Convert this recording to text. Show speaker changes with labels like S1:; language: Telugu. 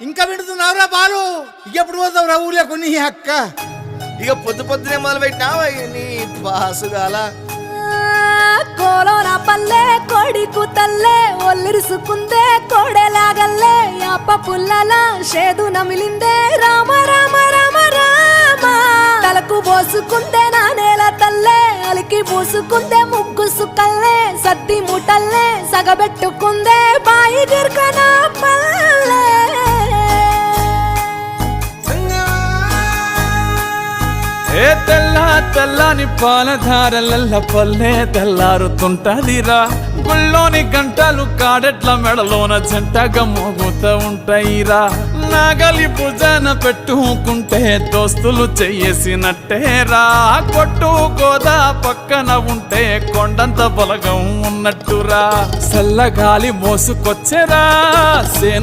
S1: ఇంకా వింటున్నావురా బాలు? ఎప్పుడు పోతావు రా ఊర్లో కొన్ని అక్క?
S2: ఇక పొద్దునే మొదలు పెట్టినావా నీ బాసుగాల?
S3: కోలోన పల్లె కోడి కూతల్లే ఒల్లిరుసుకుందే కోడెలాగల్లే అప్ప పుల్లల షేదు నమిలిందే రామ రామ రామ రామ తలకు పోసుకుందే నా నేల తల్లే అలికి పూసుకుందే ముగ్గు సుక్కల్లే సత్తి ముటల్లే సగబెట్టుకుందే బాయి గిర్కన పల్లె
S4: ఏ తెల్లని పాలధారలల్ల పల్లె తెల్లారుతుంటదిరా గుళ్ళోని గంటలు కాడెట్ల మెడలోన జంటగా మోగుతూ ఉంటాయిరా నాగలి భుజాన పెట్టుకుంటే దోస్తులు చెయ్యేసినట్టేరా కొట్టు గోదా పక్కన ఉంటే కొండంత బలగం ఉన్నట్టురా చల్లగాలి మోసుకొచ్చెరా సేను